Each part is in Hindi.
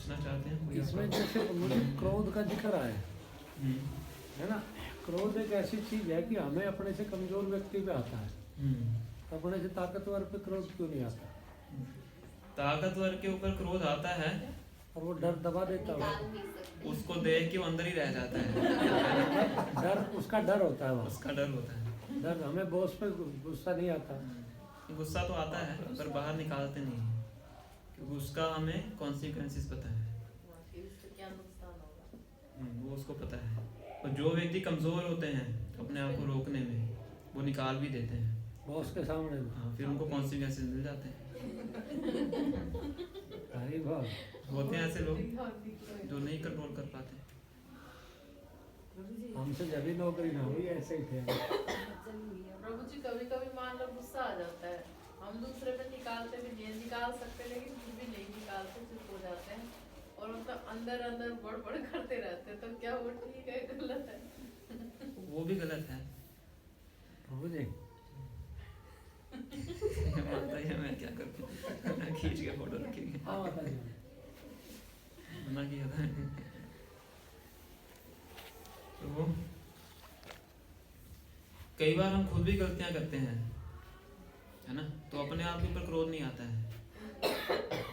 पूछना चाहते हैं कोई? इसमें जैसे मुझे क्रोध का जिक्र आया है ना। क्रोध एक ऐसी चीज है कि हमें अपने से कमजोर व्यक्ति पे आता है, अपने से ताकतवर पे क्रोध क्यों नहीं आता? ताकतवर के ऊपर क्रोध आता है और वो डर दबा देता है, उसको देख के वो अंदर ही रह जाता है। डर, उसका डर होता है, वो उसका डर होता है। डर। हमें बॉस पे गुस्सा नहीं आता। गुस्सा तो आता है पर बाहर निकालते नहीं है, क्योंकि उसका हमें कॉन्सिक्वेंसेस पता है, वो उसको पता है। और जो व्यक्ति कमज़ोर होते हैं अपने आप को रोकने में, वो निकाल भी देते हैं बॉस के सामने। हाँ, फिर उनको कॉन्सिक्वेंसेस मिल जाते हैं। होते हैं ऐसे लोग जो नहीं कंट्रोल कर पाते। हमसे जब भी नौकरी ना हुई ऐसे ही थे। प्रभु जी कभी कभी मान लो गुस्सा आ जाता है, हम दूसरे पे निकालते भी नहीं, निकाल सकते लेकिन फिर भी नहीं निकालते, चुप हो जाते हैं और मतलब अंदर अंदर बड़ करते रहते हैं। तो क्या वो ठीक है, गलत है? वो भी गलत है। प्रभु जी बताइए मैं क्या करूँ? खींच के फोटो रखेंगे। मना किया था। तो कई बार हम खुद भी गलतियां करते हैं, है ना, तो अपने आप के ऊपर क्रोध नहीं आता है।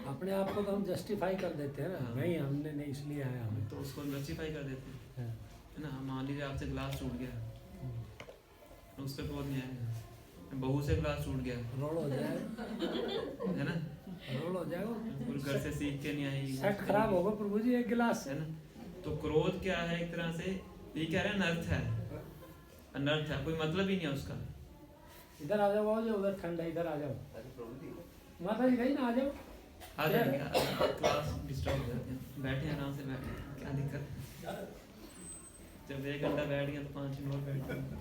अपने आप को तो हम जस्टिफाई कर देते हैं ना, नहीं हमने नहीं इसलिए आया हमें, तो उसको जस्टिफाई कर देते हैं, है ना। मान लीजिए आपसे ग्लास टूट गया, उस पर क्रोध नहीं आएगा। बहू से ग्लास टूट गया, रोल हो जाए, है ना, रोल हो जाएगा, घर से सीख के नहीं आएगी, सेट खराब होगा प्रभु जी एक गिलास, है ना। तो क्रोध क्या है? एक तरह से ये कह रहे हैं अनर्थ है, अनर्थ है, कोई मतलब ही नहीं है उसका। इधर आ जाओ, जो उधर ठंड है, इधर आ जाओ। माता जी गई ना, आ जाओ। आ जाएंगे, क्लास डिस्टर्ब हो जाते हैं, बैठे आराम से बैठे, क्या दिक्कत है? जब 1 घंटा बैठ गया तो 5 मिनट और बैठ गए।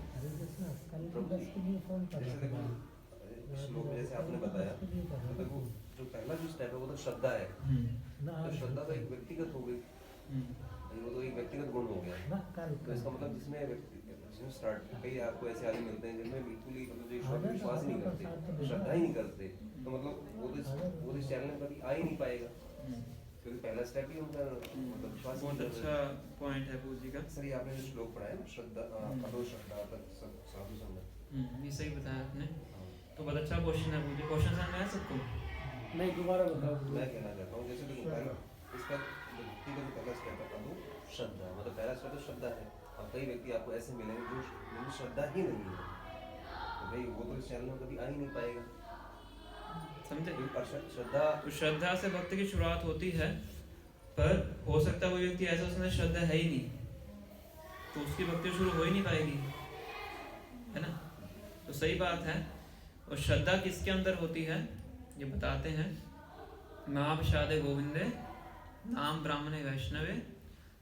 जैसे आपने बताया, तो देखो जो पहला जो स्टेप है वो तो श्रद्धा है। तो श्रद्धा तो एक व्यक्तिगत हो गई, वो तो एक व्यक्तिगत गुण हो गया। तो इसका मतलब जिसमें स्टार्ट कई आपको ऐसे आदमी मिलते हैं जिनमें बिल्कुल ही मतलब जो ईश्वर में विश्वास ही नहीं करते, श्रद्धा ही नहीं करते, तो मतलब वो तो इस चैनल में कभी आ ही नहीं पाएगा, क्योंकि पहला स्टेप ही उनका मतलब विश्वास। बहुत अच्छा पॉइंट है पूजी का। सर ये आपने जो श्लोक पढ़ा है ना, श्रद्धा अदो श्रद्धा तक साधु संगत, ये सही बताया आपने। तो बहुत अच्छा क्वेश्चन है पूजी। क्वेश्चन समझ में आया सबको? नहीं दोबारा बताओ। मैं कहना चाहता हूँ जैसे देखो पहला इसका व्यक्ति का जो पहला स्टेप है अदो श्रद्धा, मतलब पहला स्टेप तो श्रद्धा है। और कई व्यक्ति आपको ऐसे मिलेंगे जो जिनमें श्रद्धा ही नहीं है, तो भाई वो तो इस चैनल में कभी आ ही नहीं पाएगा, समझे? श्रद्धा, तो श्रद्धा से भक्ति की शुरुआत होती है, पर हो सकता है वो व्यक्ति ऐसा उसमें श्रद्धा है ही नहीं, तो उसकी भक्ति शुरू हो ही नहीं पाएगी, है ना। तो सही बात है। और श्रद्धा किसके अंदर होती है ये बताते हैं। महाप्रसादे गोविंदे नाम ब्राह्मणे वैष्णवे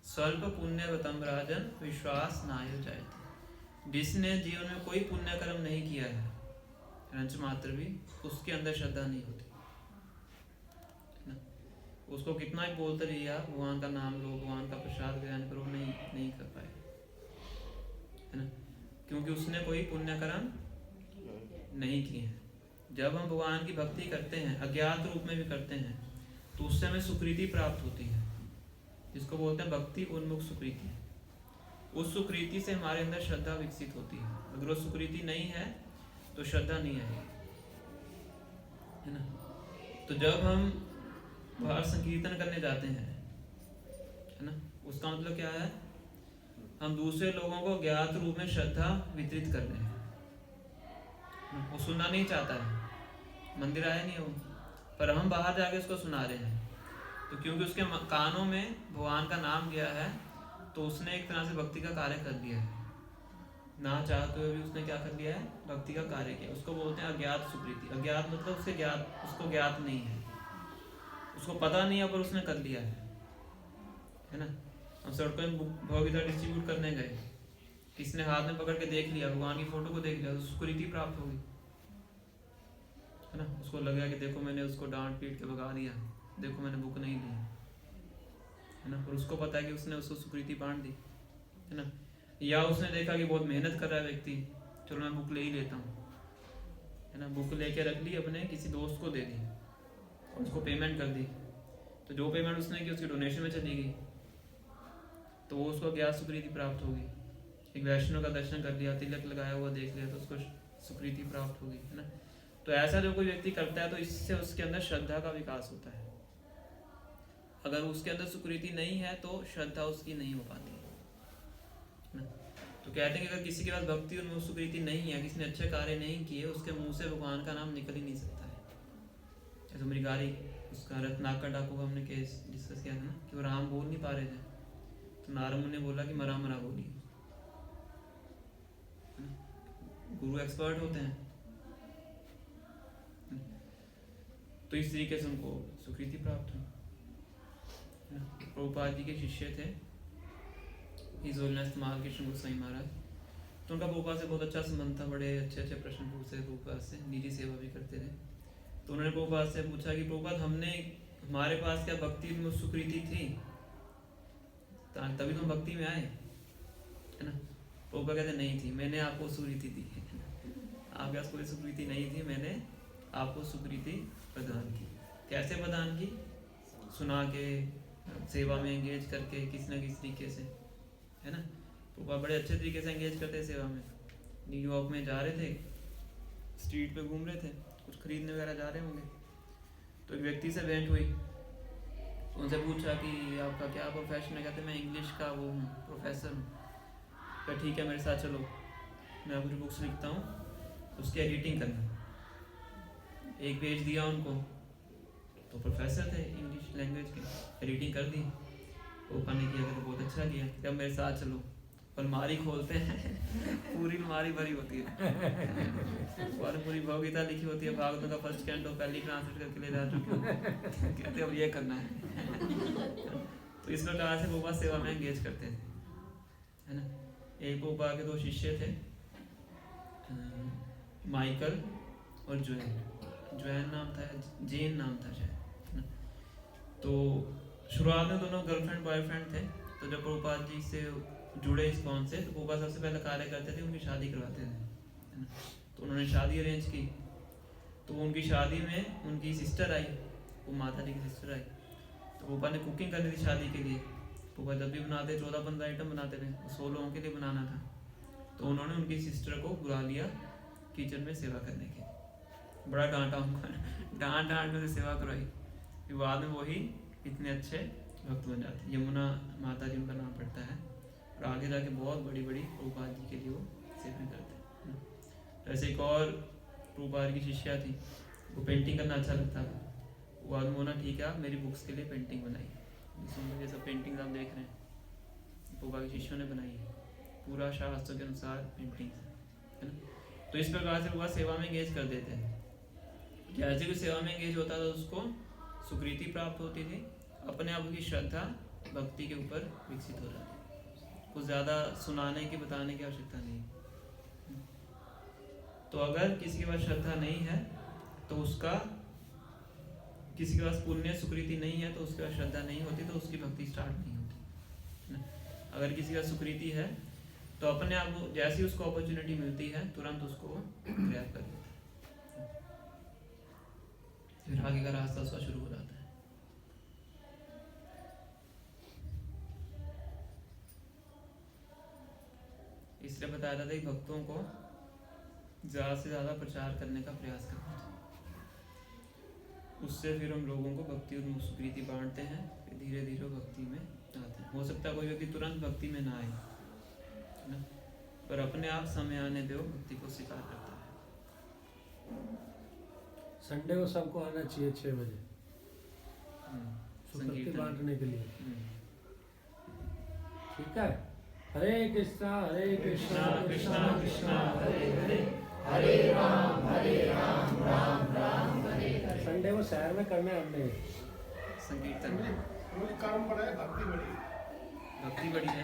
स्वल्प पुण्यवतम राजन विश्वास नायो जायते। जिसने जीवन में कोई पुण्य कर्म नहीं किया है रंच मात्र भी, उसके अंदर श्रद्धा नहीं होती ना। उसको कितना ही बोलते रहिए आप भगवान का नाम लो, भगवान का प्रसाद ग्रहण करो, नहीं कर पाए, है ना, क्योंकि उसने कोई पुण्य कर्म नहीं किए हैं। जब हम भगवान की भक्ति करते हैं, अज्ञात रूप में भी करते हैं, तो उससे हमें सुकृति प्राप्त होती है, जिसको बोलते हैं भक्ति उन्मुख सुकृति। उस सुकृति से हमारे अंदर श्रद्धा विकसित होती है। अगर वो सुकृति नहीं है तो श्रद्धा नहीं आएगी, है ना। तो जब हम बाहर संकीर्तन करने जाते हैं, है ना, उसका मतलब क्या है? हम दूसरे लोगों को ज्ञात रूप में श्रद्धा वितरित कर रहे हैं। वो सुनना नहीं चाहता है, मंदिर आया नहीं वो, पर हम बाहर जाके उसको सुना रहे हैं, तो क्योंकि उसके कानों में भगवान का नाम गया है, तो उसने एक तरह से भक्ति का कार्य कर दिया है। ना चाहते हुए भी उसने क्या कर दिया है? भक्ति का कार्य किया। उसको बोलते हैं अज्ञात सुकृति। अज्ञात मतलब उसको ज्ञात नहीं है, उसको पता नहीं है, पर उसने कर लिया है ना। हम सड़कों में भगवद्गीता डिस्ट्रीब्यूट करने गए, किसी ने हाथ में पकड़ के देख लिया, भगवान की फोटो को देख लिया, तो सुकृति प्राप्त होगी, है ना। उसको लगा कि देखो मैंने उसको डांट पीट के भगा दिया, देखो मैंने बुक नहीं दी, है ना। पर उसको पता है कि उसने उसको सुकृति बांट दी, है ना। या उसने देखा कि बहुत मेहनत कर रहा है व्यक्ति, चलो मैं बुक ले ही लेता हूँ, है ना। बुक लेके रख ली, अपने किसी दोस्त को दे दी, उसको पेमेंट कर दी, तो जो पेमेंट उसने की उसकी डोनेशन में चली गई, तो वो उसको ज्ञात सुकृति प्राप्त होगी। एक वैष्णव का दर्शन कर लिया, तिलक लगाया हुआ देख लिया, तो उसको सुकृति प्राप्त होगी, है ना। तो ऐसा जो कोई व्यक्ति करता है तो इससे उसके अंदर श्रद्धा का विकास होता है। अगर उसके अंदर सुकृति नहीं है तो श्रद्धा उसकी नहीं हो पाती है ना। तो कहते हैं कि अगर किसी के पास भक्ति और सुकृति नहीं है, किसी ने अच्छे कार्य नहीं किए, उसके मुंह से भगवान का नाम निकल ही नहीं सकता है। जैसे मृगारी, उसका रत्नाकर डाकू का हमने केस डिस्कस किया था ना, कि वो राम बोल नहीं पा रहे थे, तो नारद मुनि ने बोला कि मरा मरा बोलिए। गुरु एक्सपर्ट होते हैं, तो इस तरीके से उनको सुकृति प्राप्त हुई। प्रभुपाद जी के शिष्य थे हिज होलीनेस माल कृष्ण गोसाई महाराज, तो उनका प्रभुपाद से बहुत अच्छा संबंध था, बड़े अच्छे अच्छे प्रश्न पूछते थे प्रभुपाद से, निजी सेवा भी करते थे। तो उन्होंने प्रभुपाद से पूछा कि प्रभुपाद हमारे पास क्या भक्ति में सुकृति थी, तभी तो हम भक्ति में आए, है ना। प्रभुपाद कहते नहीं थी, मैंने आपको सुकृति दी है, आपके पास कोई सुकृति नहीं थी, मैंने आपको सुकृति प्रदान की। कैसे प्रदान की? सुना के, सेवा में एंगेज करके, किसी न किसी तरीके से, है ना। प्रभुपाद बड़े अच्छे तरीके से एंगेज करते सेवा में। न्यूयॉर्क में जा रहे थे, स्ट्रीट पे घूम रहे थे, कुछ खरीदने वगैरह जा रहे होंगे, तो एक व्यक्ति से भेंट हुई, उनसे पूछा कि आपका क्या प्रोफेशन है? कहते मैं इंग्लिश का वो हूँ, प्रोफेसर हूँ। तो ठीक है, मेरे साथ चलो, मैं कुछ बुक्स लिखता हूँ, उसकी एडिटिंग करना। एक पेज दिया उनको, तो प्रोफेसर थे इंग्लिश लैंग्वेज के, एडिटिंग कर दी। वो पाने किया तो बहुत अच्छा किया, जब मेरे साथ चलो, अलमारी खोलते हैं पूरी अलमारी भरी होती है और पूरी भगवगीता लिखी होती है, भागवत का फर्स्ट कैंटो पहली ट्रांसलेट करके ले जा चुके हो, कहते अब ये करना है तो इस प्रकार से गोपा सेवा में एंगेज करते थे, है ना। एक गोपा के दो शिष्य थे, माइकल और जोएन नाम था, जेन नाम था शायद। तो शुरुआत में दोनों गर्लफ्रेंड बॉयफ्रेंड थे। तो जब प्रभुपाद जी से जुड़े इस कौन से, तो प्रभुपाद सबसे पहले कार्य करते थे, उनकी शादी करवाते थे। तो उन्होंने शादी अरेंज की। तो उनकी शादी में उनकी सिस्टर आई, वो माता जी की सिस्टर आई। तो प्रभुपाद ने कुकिंग करनी थी शादी के लिए। प्रभुपाद जब भी बनाते 14-15 आइटम बनाते थे, 100 लोगों के लिए बनाना था। तो उन्होंने उनकी सिस्टर को बुला लिया किचन में सेवा करने के। बड़ा डांटा उनको, डांट कर सेवा करवाई। फिर बाद में वही इतने अच्छे भक्त बन जाते। यमुना माता जी उनका नाम पड़ता है, और आगे जाके बहुत बड़ी बड़ी प्रभुपाद जी के लिए वो सेवा करते हैं। ऐसे एक और प्रभुपाद की शिष्या थी, वो पेंटिंग करना अच्छा लगता था। वो आदमी बोला ठीक है, आप मेरी बुक्स के लिए पेंटिंग बनाई। जिसमें ये सब पेंटिंग आप देख रहे हैं प्रभुपाद के शिष्यों ने बनाई है, पूरा शास्त्र के अनुसार पेंटिंग है ना। तो इस प्रकार से वो सेवा में एंगेज कर देते हैं। जैसे कोई सेवा में एंगेज होता था उसको सुकृति प्राप्त होती थी, अपने आप की श्रद्धा भक्ति के ऊपर विकसित हो जाती। कुछ ज़्यादा सुनाने की बताने की आवश्यकता नहीं। तो अगर किसी के पास श्रद्धा नहीं है तो उसका, किसी के पास पुण्य सुकृति नहीं है तो उसके पास श्रद्धा नहीं होती, तो उसकी भक्ति स्टार्ट नहीं होती। अगर किसी का सुकृति है तो अपने आप जैसी उसको अपॉर्चुनिटी मिलती है तुरंत उसको ग्रैब कर लेता है, फिर आगे का रास्ता उसका शुरू हो जाता है। इसलिए बताया जाता है कि भक्तों को ज़्यादा से ज़्यादा प्रचार करने का प्रयास करना चाहिए। उससे फिर हम लोगों को भक्ति और सुकृति बांटते हैं, फिर धीरे धीरे भक्ति में आते हैं। हो सकता है कोई व्यक्ति तुरंत भक्ति में ना आए, है ना, पर अपने आप समय आने पे वो भक्ति को स्वीकार करता है। संडे को सबको आना चाहिए 6 बजे सुकृति बांटने के लिए, ठीक है। हरे कृष्णा कृष्णा कृष्णा हरे हरे, हरे राम राम राम हरे हरे। संडे को शहर में करना है हमने संकीर्तन। कर्म बड़ा है, भक्ति बड़ी है। भक्ति बड़ी है।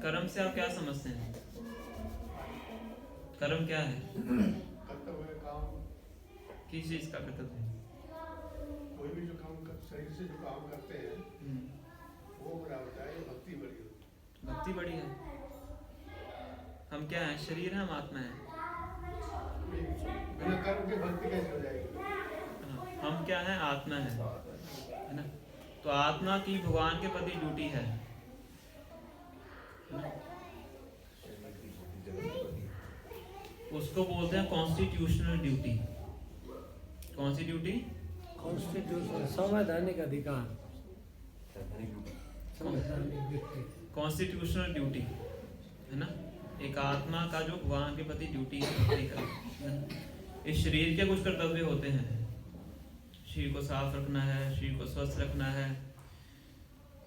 कर्म से आप क्या समझते हैं? कर्म क्या है? कर्तव्य काम, किस चीज का कर्तव्य है? कोई भी जो काम शरीर से जो काम करते हैं वो बड़ा होता है, भक्ति बड़ी होती है। भक्ति बड़ी है। हम क्या है? शरीर है, हम आत्मा है। बिना कर्म के भक्ति कैसे हो जाएगी? हाँ। हम क्या है, आत्मा है ना। तो आत्मा की भगवान के प्रति ड्यूटी है ना? उसको बोलते हैं कॉन्स्टिट्यूशनल ड्यूटी। कौन सी ड्यूटी? कॉन्स्टिट्यूशन, संवैधानिक अधिकार, संवैधानिक व्यक्ति, कॉन्स्टिट्यूशनल ड्यूटी है ना। एक आत्मा का जो भगवान के प्रति ड्यूटी है भक्ति का। इस शरीर के कुछ कर्तव्य होते हैं, शरीर को साफ रखना है, शरीर को स्वस्थ रखना है,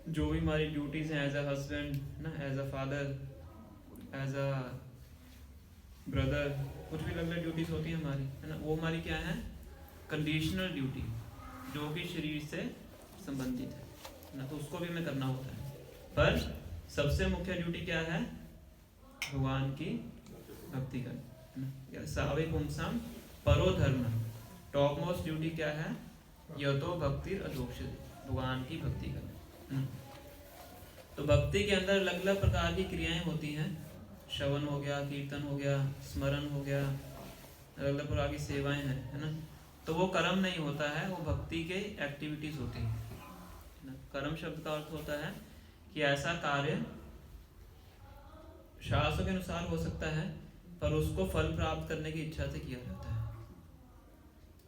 जो भी हमारी ड्यूटीज हैं एज अ हस्बैंड ना, as a father, as a brother, कुछ भी अलग अलग ड्यूटीज होती हैं हमारी, है ना। वो हमारी क्या है, कंडीशनल ड्यूटी, जो कि शरीर से संबंधित है ना, तो उसको भी हमें करना होता है। पर सबसे मुख्य ड्यूटी क्या है, भगवान की भक्ति करना। सावे पुंसाम परो धर्म, टॉप मोस्ट ड्यूटी क्या है, यतो भक्ति अधोक्षित, भगवान की भक्ति करना। तो भक्ति के अंदर अलग अलग प्रकार की क्रियाएं होती हैं, श्रवण हो गया, कीर्तन हो गया, स्मरण हो गया, अलग अलग प्रकार की सेवाएं हैं, है ना। तो वो कर्म नहीं होता है, वो भक्ति के एक्टिविटीज होती है ना। कर्म शब्द का अर्थ होता है कि ऐसा कार्य शास्त्रों के अनुसार हो सकता है, पर उसको फल प्राप्त करने की इच्छा से किया जाता है,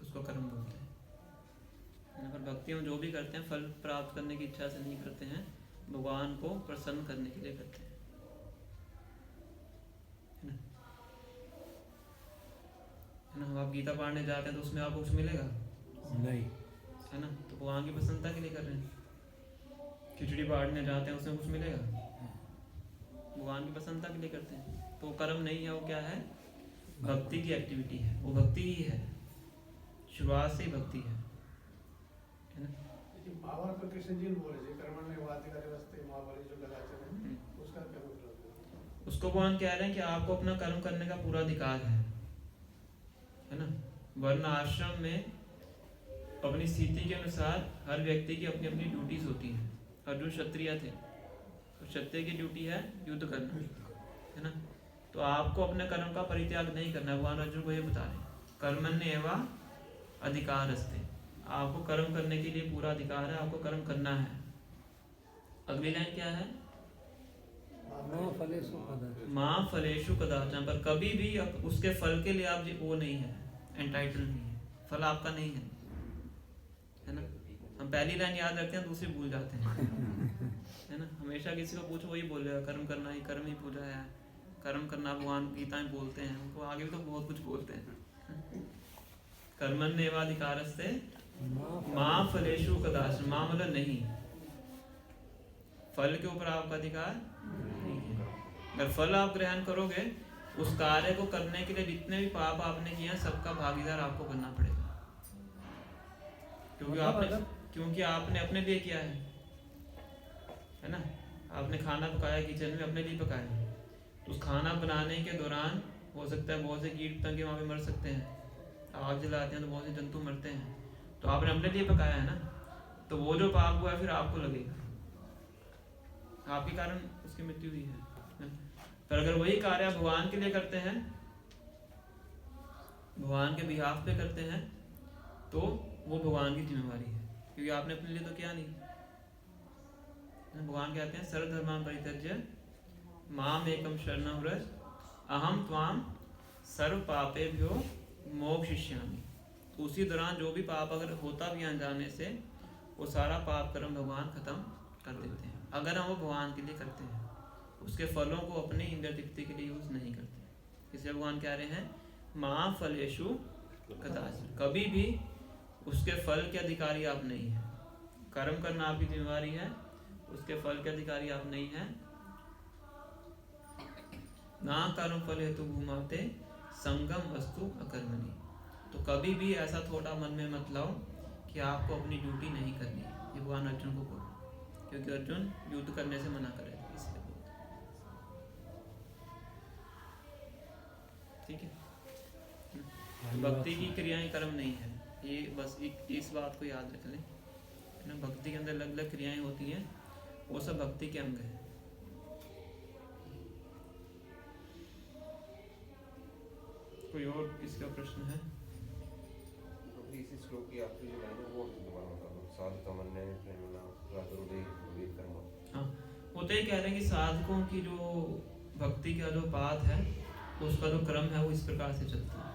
उसको कर्म बोलते हैं। पर भक्ति हम जो भी करते हैं फल प्राप्त करने की इच्छा से नहीं करते हैं, भगवान को प्रसन्न करने के लिए करते हैं, है ना। हम आप गीता पढ़ने जाते हैं तो उसमें आपको कुछ मिलेगा नहीं, है ना, तो भगवान की प्रसन्नता के लिए कर रहे हैं। खिचड़ी बांटने जाते हैं उसमें कुछ मिलेगा, भगवान की प्रसन्नता के लिए करते हैं। तो वो कर्म नहीं है, वो क्या है, भक्ति की एक्टिविटी है, वो भक्ति ही है, शुरुआत से ही भक्ति है ना। लेकिन पावर तो कृष्ण जी ने बोले थे, कर्मण्येवाधिकार वस्ते मां बलि जो कदाचन, उसका क्या मतलब है? उसको भगवान कह रहे हैं कि आपको अपना कर्म करने का पूरा अधिकार है ना। वर्ण आश्रम में अपनी स्थिति के अनुसार हर व्यक्ति की अपनी अपनी ड्यूटीज होती हैं। अर्जुन क्षत्रिय थे, तो क्षत्रिय की ड्यूटी है युद्ध करना, है ना। तो आपको अपने कर्म का परित्याग नहीं करना, भगवान अर्जुन को ये बता रहे हैं, कर्मण्येवा अधिकारस्ते, आपको कर्म करने के लिए पूरा अधिकार है, आपको कर्म करना है। अगली लाइन क्या है, माँ फलेषु कदाचन, माँ फलेषु कदाचन, पर कभी भी अब उसके फल के लिए आप वो नहीं है, एंटाइटल नहीं है, फल आपका नहीं है ना। हम पहली लाइन याद रखते हैं, दूसरी भूल जाते हैं, है ना। हमेशा किसी को पूछो वही बोलेगा, कर्म करना ही, कर्म ही पूजा है, कर्म करना भगवान गीता में बोलते हैं, उनको आगे भी तो बहुत कुछ बोलते हैं। कर्मण्येवाधिकारस्ते माँ फलेषु कदाचन, माँ मतलब नहीं, फल के ऊपर आपका अधिकार नहीं है। अगर फल आप ग्रहण करोगे, उस कार्य को करने के लिए जितने भी पाप आपने किए हैं सबका भागीदार आपको बनना पड़ेगा, क्योंकि आपने अपने लिए किया है ना। आपने खाना पकाया किचन में, अपने लिए पकाया, तो उस खाना बनाने के दौरान हो सकता है बहुत से कीट पतंगे वहाँ पे मर सकते हैं, आग जलाते हैं तो बहुत से जंतु मरते हैं, तो आपने अपने लिए पकाया है ना, तो वो जो पाप हुआ है फिर आपको लगेगा, आपके कारण उसकी मृत्यु हुई है। पर अगर वही कार्य आप भगवान के लिए करते हैं, भगवान के बिहाफ पे करते हैं, तो वो भगवान की जिम्मेवारी है, क्योंकि आपने अपने लिए तो किया नहीं। भगवान कहते हैं सर्वधर्मान् परित्यज्य माम एकम शरणं व्रज अहम त्वाम सर्व पापेभ्यो मोक्षयिष्यामि। तो उसी दौरान जो भी पाप अगर होता भी अनजाने से, वो सारा पाप कर्म भगवान खत्म कर देते हैं, अगर हम वो भगवान के लिए करते हैं, उसके फलों को अपनी इंद्रिय तृप्ति के लिए यूज नहीं करते। इसलिए भगवान कह रहे हैं माँ फलेषु कदाचन, कभी भी उसके फल के अधिकारी आप नहीं हैं। कर्म करना आपकी जिम्मेवारी है, उसके फल के अधिकारी आप नहीं हैं। ना कर्म फल हेतु भूमाते संगम वस्तु अकर्मणी, तो कभी भी ऐसा थोड़ा मन में मत लाओ कि आपको अपनी ड्यूटी नहीं करनी है। ये भगवान अर्जुन को बोला, क्योंकि अर्जुन युद्ध करने से मना करे, इसलिए बोलते। ठीक है, भक्ति की क्रियाएं कर्म नहीं है, ये बस इस बात को याद रख लें, है ना। भक्ति के अंदर अलग अलग क्रियाएं होती हैं, वो सब भक्ति के अंग हैं। कोई और किसका प्रश्न है? फिर इसी श्लोक की आखिरी जो लाइन है वो दोबारा बता दो। साध कमन्य प्रेरणा रातरुदय विवेक कर्म। हाँ, वो तो ये कह रहे हैं कि साधकों की जो भक्ति का जो पाथ है उसका जो क्रम है वो इस प्रकार से चलता है।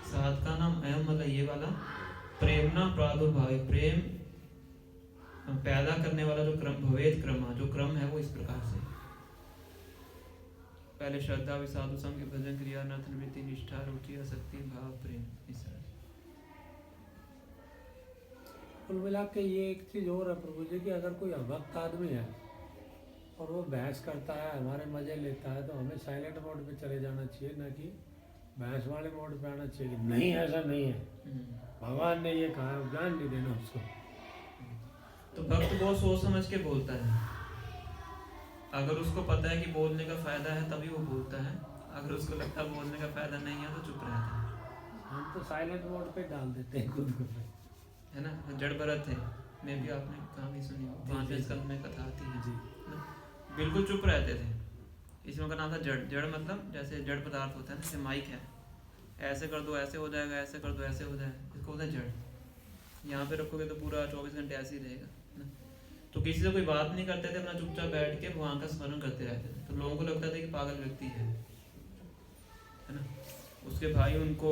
साध का नाम अयम मतलब ये वाला, प्रेरणा प्रादुर्भाव, प्रेम पैदा करने वाला जो क्रम, भवेद क्रम, जो क्रम है वो इस प्रकार से। पहले श्रद्धा, विसाधु संग, भजन, क्रिया, नर्थ, निवृत्ति, निष्ठा, रुचि, आसक्ति, भाव, प्रेम, इस तरह से। कुल मिला के ये एक चीज़ और है प्रभु जी कि अगर कोई अभक्त आदमी है और वो बहस करता है, हमारे मजे लेता है, तो हमें साइलेंट मोड पे चले जाना चाहिए, ना कि बहस वाले मोड पे आना चाहिए कि नहीं ऐसा नहीं है, भगवान ने ये कहा, ज्ञान नहीं देना उसको। तो भक्त बहुत सोच समझ के बोलता है। अगर उसको पता है कि बोलने का फायदा है तभी वो बोलता है, अगर उसको लगता है बोलने का फायदा नहीं है तो चुप रहता है। हम तो साइलेंट मोड पे डाल देते हैं खुद को, है ना। जड़ भरत है, मैं भी आपने कहानी सुनी हो, 5वें स्कंद में कथा आती है जी। बिल्कुल चुप रहते थे। इसमें का नाम था जड़। जड़ मतलब जैसे जड़ पदार्थ होता है ना, जैसे माइक है, ऐसे कर दो ऐसे हो जाएगा, ऐसे कर दो ऐसे हो जाएगा, इसको होता है जड़। यहाँ पे रखोगे तो पूरा 24 घंटे ऐसे ही रहेगा ना। तो किसी से कोई बात नहीं करते थे, अपना चुपचाप बैठ के भगवान का स्मरण करते रहते थे। तो लोगों को लगता था कि पागल व्यक्ति है ना। उसके भाई उनको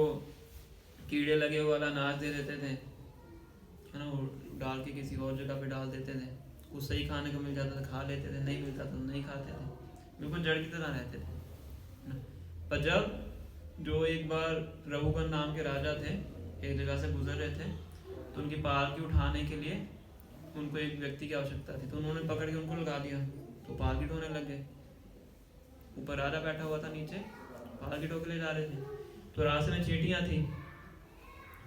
कीड़े लगे हुए वाला अनाज दे देते थे, है ना, वो डाल के किसी और जगह पे डाल देते थे, उससे ही खाने को मिल जाता था खा लेते थे, नहीं मिलता तो नहीं खाते थे, बिल्कुल जड़ की तरह रहते थे। पर जब जो एक बार रघुगण नाम के राजा थे, एक जगह से गुजर रहे थे, तो उनकी पालकी उठाने के लिए उनको एक व्यक्ति की आवश्यकता थी, तो उन्होंने पकड़ के उनको लगा दिया, तो पालकी ढोने लग गए। ऊपर राजा बैठा हुआ था, नीचे पालकी ढो के ले जा रहे थे। तो रास्ते में चींटियां थी,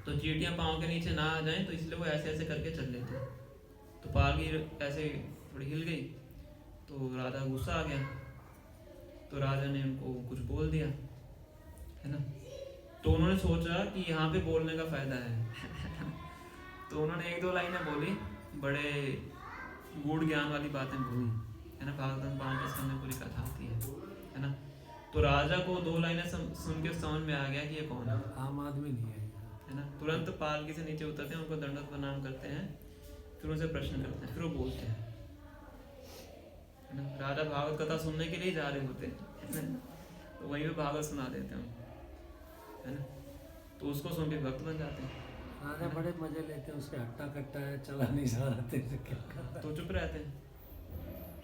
तो चींटियां पाँव के नीचे ना आ जाएं, तो इसलिए वो ऐसे ऐसे करके चल लेते। तो पालकी ऐसे थोड़ी हिल गई, तो राजा गुस्सा आ गया, तो राजा ने उनको कुछ बोल दिया, है ना। तो उन्होंने सोचा कि यहाँ पे बोलने का फायदा है तो उन्होंने 1-2 लाइनें बोली, बड़े गूढ़ ज्ञान वाली बातें बोली, है ना। भागवत 5वें स्कंद में पूरी कथा आती है ना। तो राजा को 2 लाइनें सुन के समझ में आ गया कि ये कौन है, आम आदमी नहीं है ना। तुरंत पालकी से नीचे उतरते हैं, उनको दंडवत प्रणाम करते हैं, फिर उनसे प्रश्न करते हैं, फिर वो बोलते हैं, है ना। राजा भागवत कथा सुनने के लिए जा रहे होते हैं तो वहीं पे भागवत सुना देते हैं, है ना। तो उसको सुन के भक्त बन जाते हैं। राजा बड़े मजे लेते हैं, उसके हट्टा कट्टा है, चला नहीं जा रहा थे, तो चुप रहते हैं।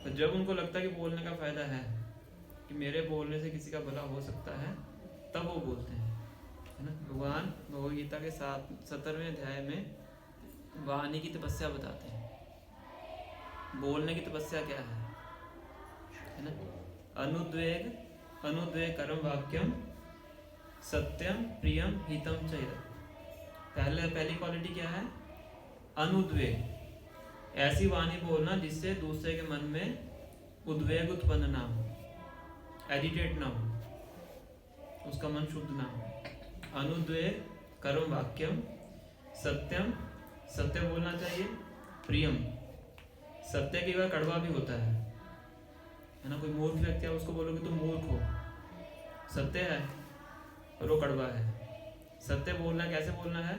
तो जब उनको लगता है कि बोलने का फायदा है, कि मेरे बोलने से किसी का भला हो सकता है, तब वो बोलते हैं, है ना। भगवान भगवद गीता के 17वें अध्याय में वाणी की तपस्या बताते हैं। बोलने की तपस्या क्या है ना। अनुद्वेग कर्म वाक्यम सत्यम प्रियम हितम च। पहली क्वालिटी क्या है? अनुद्वेग, ऐसी वाणी बोलना जिससे दूसरे के मन में उद्वेग उत्पन्न ना हो, एजिटेट ना हो, उसका मन शुद्ध ना हो। अनुद्वेग कर्म वाक्यम सत्यम, सत्य बोलना चाहिए। प्रियम, सत्य कई बार कड़वा भी होता है ना। कोई मूर्ख व्यक्ति है, उसको बोलोगे तुम मूर्ख हो, सत्य है और वो कड़वा है। सत्य बोलना कैसे बोलना है?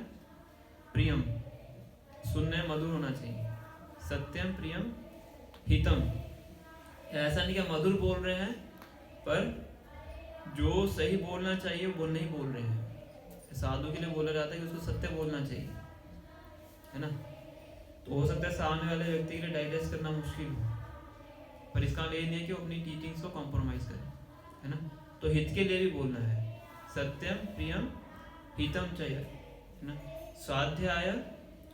प्रियम, सुनने मधुर होना चाहिए। सत्यम प्रियम हितम, ऐसा नहीं कि मधुर बोल रहे हैं पर जो सही बोलना चाहिए वो नहीं बोल रहे हैं। साधु के लिए बोला जाता है कि उसको सत्य बोलना चाहिए, है ना। तो हो सकता है सामने वाले व्यक्ति के लिए डाइजेस्ट करना मुश्किल हो, पर इसका ये नहीं है कि वो अपनी टीचिंग्स को कॉम्प्रोमाइज करे, है ना। तो हित के लिए भी बोलना है। सत्यम प्रियम हितम चय, है ना। स्वाध्याय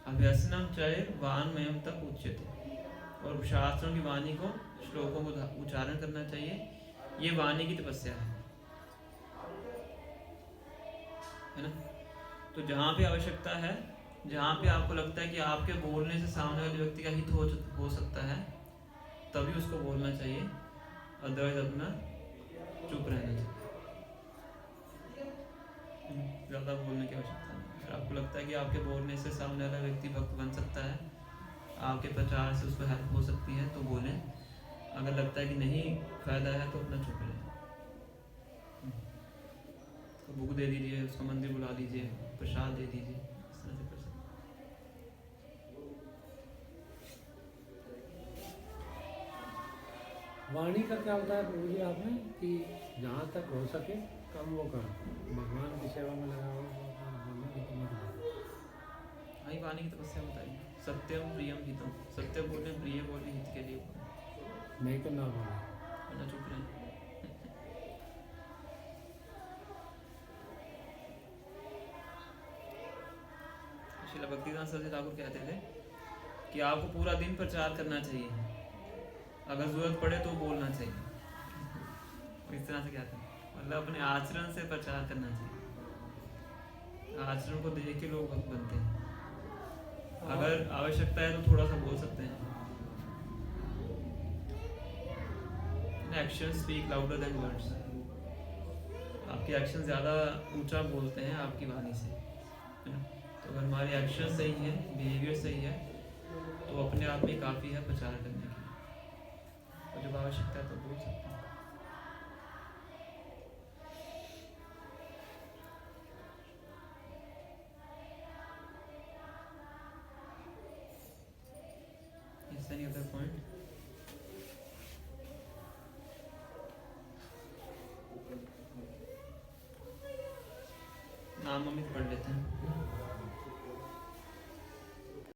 अभ्यसनम चय वाङ्मयम तक उच्यते। और शास्त्रों की वाणी को, श्लोकों को उच्चारण करना चाहिए, ये वाणी की तपस्या है ना। तो जहाँ पे आवश्यकता है, जहाँ पे आपको लगता है कि आपके बोलने से सामने वाले व्यक्ति का हित हो सकता है, तभी उसको बोलना चाहिए, अदरवाइज अपना चुप रहना चाहिए। ज़्यादा बोलने की आवश्यकता नहीं। अगर आपको लगता है कि आपके बोलने से सामने वाला व्यक्ति भक्त बन सकता है, आपके प्रचार से उसको हेल्प हो सकती है, तो बोलें। अगर लगता है कि नहीं फायदा है तो अपना चुप रहें। तो बुक दे दीजिए, उसको मंदिर बुला लीजिए, प्रसाद दे दीजिए, इस तरह वाणी का क्या होता है प्रभु जी आप में कि जहाँ तक हो सके कम वो करो, भगवान की सेवा में लगा हो, बोलना कि तुम मत बोलो। हाँ, ये वाणी की तपस्या बताई, सत्यम प्रियम हितम, सत्य बोले, प्रिय बोले, हित के लिए बोले, नहीं तो ना बोलो। वरना चुप रहे। श्रील भक्तिदास सरस्वती ठाकुर कहते थे कि आपको पूरा दिन प्रचार करना चाहिए, अगर जरूरत पड़े तो बोलना चाहिए। इस तरह से कहते हैं, मतलब अपने आचरण से प्रचार करना चाहिए। आचरण को देख के लोग भक्त बनते हैं। अगर आवश्यकता है तो थोड़ा सा बोल सकते हैं। Action speak louder than words. आपके एक्शन ज़्यादा ऊंचा बोलते हैं आपकी वाणी से, है ना। तो अगर हमारे एक्शन सही है, बिहेवियर सही है, तो अपने आप में काफ़ी है प्रचार करने के लिए। और जब आवश्यकता है तो बोल सकते हैं। Is any other point? नाम अमित पढ़ लेते हैं।